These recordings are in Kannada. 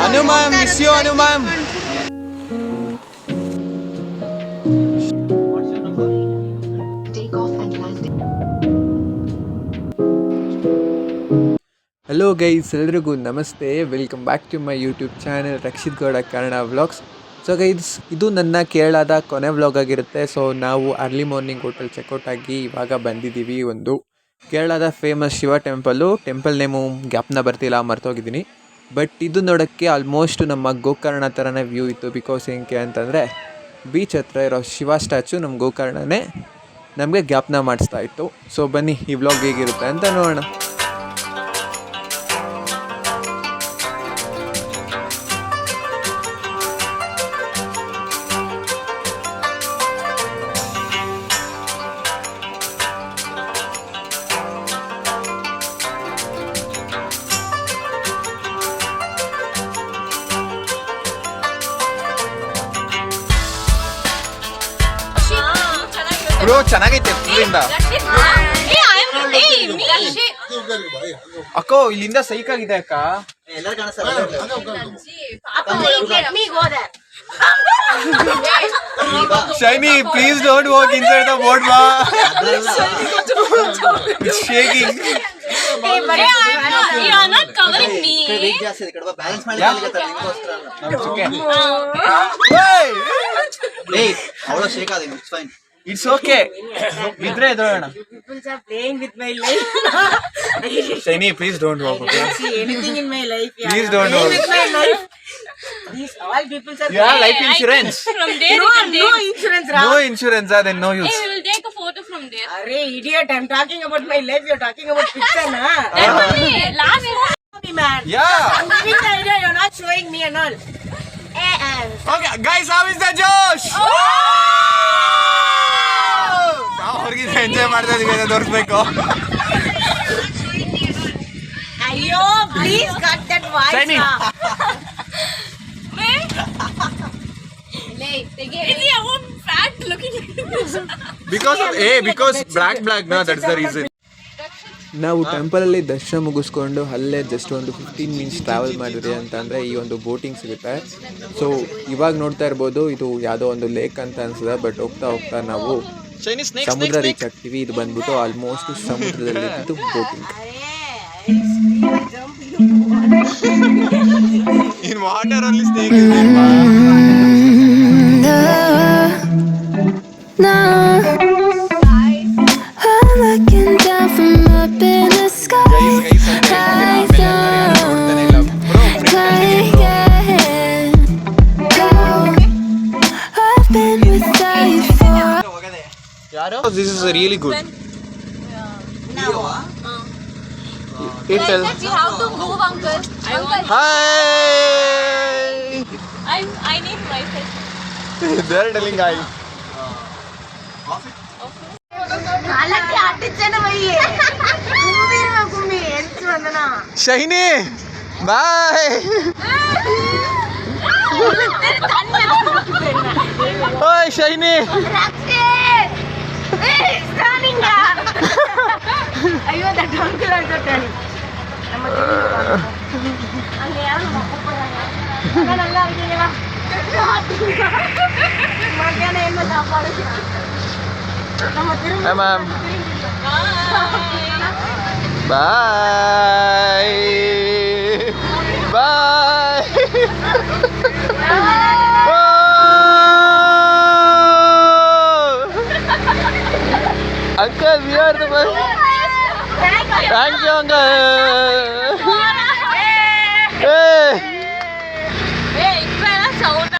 Anu ma'am, miss you Anu ma'am. Hello guys, ಎಲ್ರಿಗೂ ನಮಸ್ತೆ. Welcome back to my YouTube channel Rakshit Gowda Kannada vlogs. So guys, ಇದು ನನ್ನ ಕೇರಳದ ಕೊನೆ ವ್ಲಾಗ್ ಆಗಿರುತ್ತೆ. ಸೊ ನಾವು ಅರ್ಲಿ ಮಾರ್ನಿಂಗ್ ಹೋಟೆಲ್ ಚೆಕ್ಔಟ್ ಆಗಿ ಇವಾಗ ಬಂದಿದ್ದೀವಿ ಒಂದು ಕೇರಳದ ಫೇಮಸ್ ಶಿವ ಟೆಂಪಲ್ ನೇಮು ಗ್ಯಾಪ್ನ ಬರ್ತಿಲ್ಲ, ಮರ್ತೋಗಿದ್ದೀನಿ. ಬಟ್ ಇದು ನೋಡೋಕ್ಕೆ ಆಲ್ಮೋಸ್ಟ್ ನಮ್ಮ ಗೋಕರ್ಣ ಥರನೇ ವ್ಯೂ ಇತ್ತು. ಬಿಕಾಸ್ ಏನಕ್ಕೆ ಅಂತಂದರೆ ಬೀಚ್ ಹತ್ರ ಇರೋ ಶಿವ ಸ್ಟ್ಯಾಚು ನಮ್ಮ ಗೋಕರ್ಣನೇ ನಮಗೆ ಗ್ಯಾಪ್ನ ಮಾಡಿಸ್ತಾ ಇತ್ತು. ಸೊ ಬನ್ನಿ ಈ ವ್ಲಾಗ್ ಹೇಗಿರುತ್ತೆ ಅಂತ ನೋಡೋಣ. ಬ್ರೋ ಚೆನ್ನಾಗೈತೆ ಇಲ್ಲಿಂದ. ಅಕ್ಕೋ ಇಲ್ಲಿಂದ ಸೈಕ್ ಆಗಿದೆ ಅಕ್ಕ. Shiny please don't walk inside the boat ಬಾ. It's shaking. It's okay. Vidre edroyana. People are playing with my life. Shiny, please don't walk. I don't see anything in my life. Yeah. Please don't walk. walk. With my life. These all people are. You have life insurance. From there No insurance. No insurance, then no use. Hey, we will take a photo from there. Arey idiot! I'm talking about my life. You're talking about picture, na? That's only last one. Man. Yeah. I'm giving the idea. You're not showing me and all. Okay, guys, how is the Josh? ನಾವು ಹೊರಗಿಂದ ಎಂಜಾಯ್ ಮಾಡ್ತಾ ಇದೀವಿ ಅಂತ ತೋರಿಸ್ಬೇಕು. ಅಯ್ಯೋ please cut that voice. Shiny. Because black no, that's the reason. ನಾವು ಟೆಂಪಲಲ್ಲಿ ದರ್ಶನ ಮುಗಿಸ್ಕೊಂಡು ಅಲ್ಲೇ ಜಸ್ಟ್ ಒಂದು 15 ಮಿನಿಟ್ಸ್ ಟ್ರಾವೆಲ್ ಮಾಡಿದ್ರಿ ಅಂತಂದರೆ ಈ ಒಂದು ಬೋಟಿಂಗ್ ಸಿಗುತ್ತೆ. ಸೊ ಇವಾಗ ನೋಡ್ತಾ ಇರ್ಬೋದು, ಇದು ಯಾವುದೋ ಒಂದು ಲೇಕ್ ಅಂತ ಅನ್ಸುತ್ತೆ. ಬಟ್ ಹೋಗ್ತಾ ಹೋಗ್ತಾ ನಾವು ಸಮುದ್ರ ರೀಚ್ ಆಗ್ತೀವಿ. ಇದು ಬಂದ್ಬಿಟ್ಟು ಆಲ್ಮೋಸ್ಟ್ ಸಮುದ್ರದಲ್ಲಿ ಇದ್ದು boating. In water only snake is there, ma. No, I'm looking down from up in the sky. I don't like it. I've been without you for. This is really good. You have to move, uncle. Hi. I need Wi-Fi. They're telling hi. ನಾಲ್ಕು ಆಟಿಚ್ಚನ ಬೈಯೇ ಕುಂಬಿ ಎಂಚು ಅಂದನ Shiny, bye. Hi, Shiny. ಅಯ್ಯೋ ದಟ್ ಅಂಕಲ್ ಅಂತ ಹೇಳಿ ನಮ್ಮ ಹಂಗೆ ಯಾರು ನಮ್ಮ ಅಲ್ಲ ಆಗಿಲ್ಲ ಮಧ್ಯಾಹ್ನ ಏನು ಸಾಪಾಡು ನಮ್ಮ Hi, ma'am. Bye. Bye. Uncle, we are the best. Thank you, uncle. Hey. Hey, ikra sound.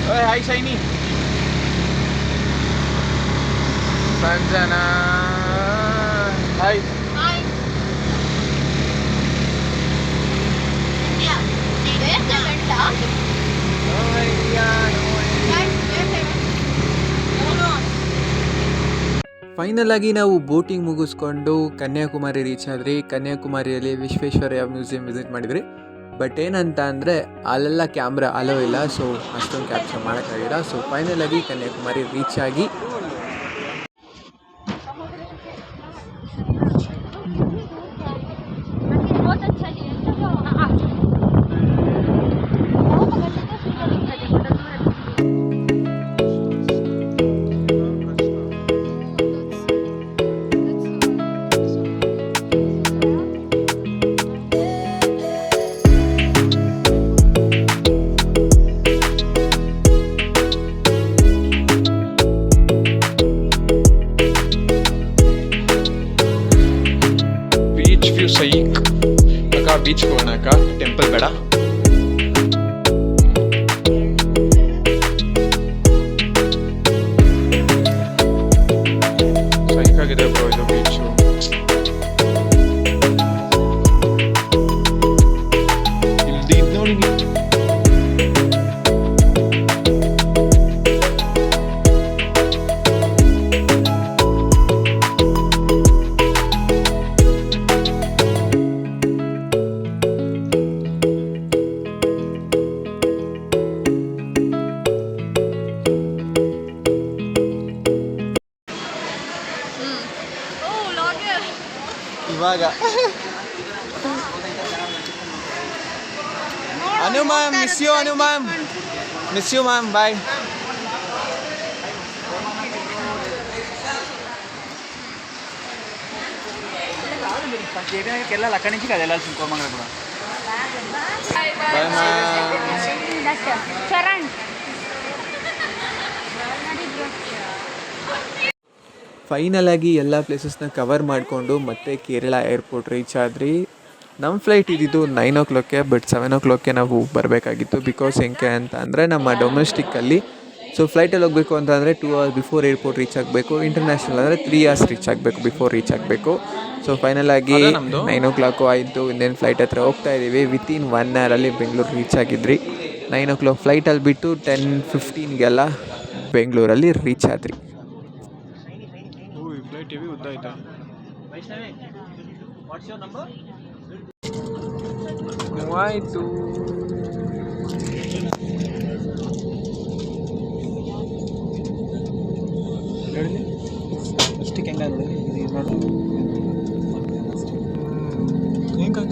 Hey, hi, Shiny. Sanjana. Hi. Hi. Yeah. Where's the villa? No idea, no idea. Final ಆಗಿ ನಾವು ಬೋಟಿಂಗ್ ಮುಗಿಸ್ಕೊಂಡು ಕನ್ಯಾಕುಮಾರಿ ರೀಚ್ ಆದ್ರಿ. ಕನ್ಯಾಕುಮಾರಿಯಲ್ಲಿ ವಿಶ್ವೇಶ್ವರಯ್ಯ ಮ್ಯೂಸಿಯಂ ವಿಸಿಟ್ ಮಾಡಿದ್ರಿ. ಬಟ್ ಏನಂತ ಅಂದರೆ ಅಲ್ಲೆಲ್ಲ ಕ್ಯಾಮ್ರಾ ಅಲೋ ಇಲ್ಲ, ಸೊ ಅಷ್ಟೊಂದು ಕ್ಯಾಪ್ಚರ್ ಮಾಡೋಕ್ಕಾಗಿಲ್ಲ. ಸೊ ಫೈನಲಾಗಿ ಕನ್ಯಾಕುಮಾರಿ ರೀಚ್ ಆಗಿ बहुत अच्छा लिया ಬೀಚ್ ವ್ಯೂ ಸೈಕ್ ಅಕ್ಕ. ಬೀಚ್ಗೆ ಹೋಗೋಣ ಅಕ್ಕ, ಟೆಂಪಲ್ ಬೇಡ. ಸೈಕ್ ಆಗಿದೆ ಬ್ರೋ ಇದು ಬೀಚು. ಇಲ್ಲಿ ನೋಡಿ ಇವಾಗ Anu ma'am, miss you Anu ma'am, miss you ma'am, bye. Charan ಫೈನಲಾಗಿ ಎಲ್ಲ ಪ್ಲೇಸಸ್ನ ಕವರ್ ಮಾಡಿಕೊಂಡು ಮತ್ತೆ ಕೇರಳ ಏರ್ಪೋರ್ಟ್ ರೀಚ್ ಆದ್ರಿ. ನಮ್ಮ ಫ್ಲೈಟ್ ಇದ್ದಿದ್ದು 9 o'clock, ಬಟ್ 7 o'clock ನಾವು ಬರಬೇಕಾಗಿತ್ತು. ಬಿಕಾಸ್ ಹೆಂಗೆ ಅಂತ ಅಂದರೆ ನಮ್ಮ ಡೊಮೆಸ್ಟಿಕ್ಕಲ್ಲಿ ಸೊ ಫ್ಲೈಟಲ್ಲಿ ಹೋಗಬೇಕು ಅಂತಂದರೆ 2 hours ಬಿಫೋರ್ ಏರ್ಪೋರ್ಟ್ ರೀಚ್ ಆಗಬೇಕು. ಇಂಟರ್ನ್ಯಾಷನಲ್ ಅಂದರೆ 3 hours ರೀಚ್ ಆಗಬೇಕು, ಬಿಫೋರ್ ರೀಚ್ ಆಗಬೇಕು. ಸೊ ಫೈನಲಾಗಿ 9 o'clock ಆಯಿತು. ಇನ್ನೇನು ಫ್ಲೈಟ್ ಹತ್ರ ಹೋಗ್ತಾ ಇದ್ದೀವಿ. ವಿತಿನ್ 1 hour ಬೆಂಗಳೂರು ರೀಚ್ ಆಗಿದ್ರಿ. 9 o'clock ಫ್ಲೈಟಲ್ಲಿ ಬಿಟ್ಟು 10:15 ಬೆಂಗಳೂರಲ್ಲಿ ರೀಚ್ ಆದ್ರಿ. ಫ್ಲೈಟ್ ಹೆವಿ ಉದ್ದ ಆಯ್ತಾ? ಆಯಿತು. ಅಷ್ಟಕ್ಕೆ ಹೆಂಗಾಗಿದೆ ಇದು ನೋಡಿ ಹೆಂಗೆ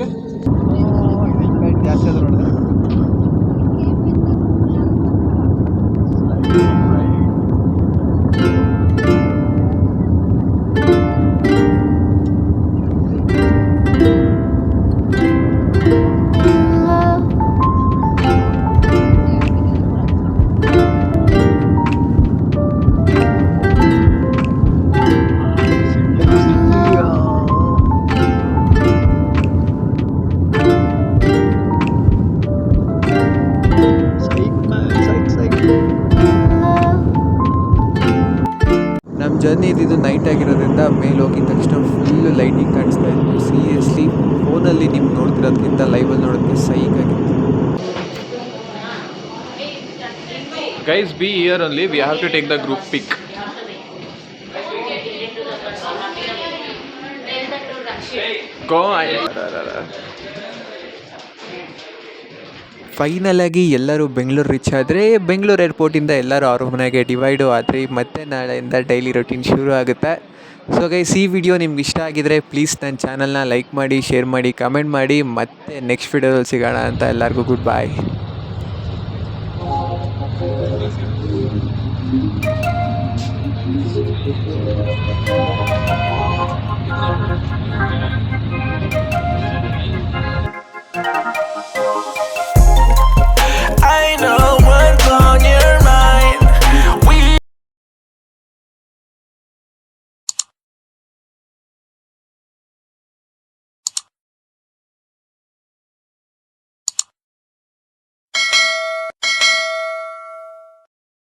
ಜಾಸ್ತಿ ಆದ್ರೆ ನೋಡಿದ್ರೆ ನಮ್ಮ ಜರ್ನಿ ಇದ್ದಿದ್ದು ನೈಟ್ ಆಗಿರೋದ್ರಿಂದ ಮೇಲೆ ಹೋಗಿದ ತಕ್ಷಣ ಫುಲ್ಲು ಲೈಟಿಂಗ್ ಕಾಣಿಸ್ತಾ ಇತ್ತು. ಸೀರಿಯಸ್ಲಿ ಫೋನಲ್ಲಿ ನೀವು ನೋಡ್ತಿರೋದಕ್ಕಿಂತ ಲೈವಲ್ಲಿ ನೋಡೋದಕ್ಕೆ ಸೈಕ್ ಆಗಿತ್ತು. Guys, be here only, we have to take the group pic. ಫೈನಲಾಗಿ ಎಲ್ಲರೂ ಬೆಂಗಳೂರು ರೀಚ್ ಆದರೆ ಬೆಂಗಳೂರು ಏರ್ಪೋರ್ಟಿಂದ ಎಲ್ಲರೂ ಅವ್ರ ಮನೆಗೆ ಡಿವೈಡು ಆದರೆ ಮತ್ತೆ ನಾಳೆಯಿಂದ ಡೈಲಿ ರೊಟೀನ್ ಶುರು ಆಗುತ್ತೆ. ಸೊ ಗೈಸ್, ಈ ವಿಡಿಯೋ ನಿಮ್ಗೆ ಇಷ್ಟ ಆಗಿದರೆ ಪ್ಲೀಸ್ ನನ್ನ ಚಾನಲ್ನ ಲೈಕ್ ಮಾಡಿ, ಶೇರ್ ಮಾಡಿ, ಕಮೆಂಟ್ ಮಾಡಿ. ಮತ್ತೆ ನೆಕ್ಸ್ಟ್ ವಿಡಿಯೋದಲ್ಲಿ ಸಿಗೋಣ ಅಂತ ಎಲ್ಲರಿಗೂ ಗುಡ್ ಬಾಯ್.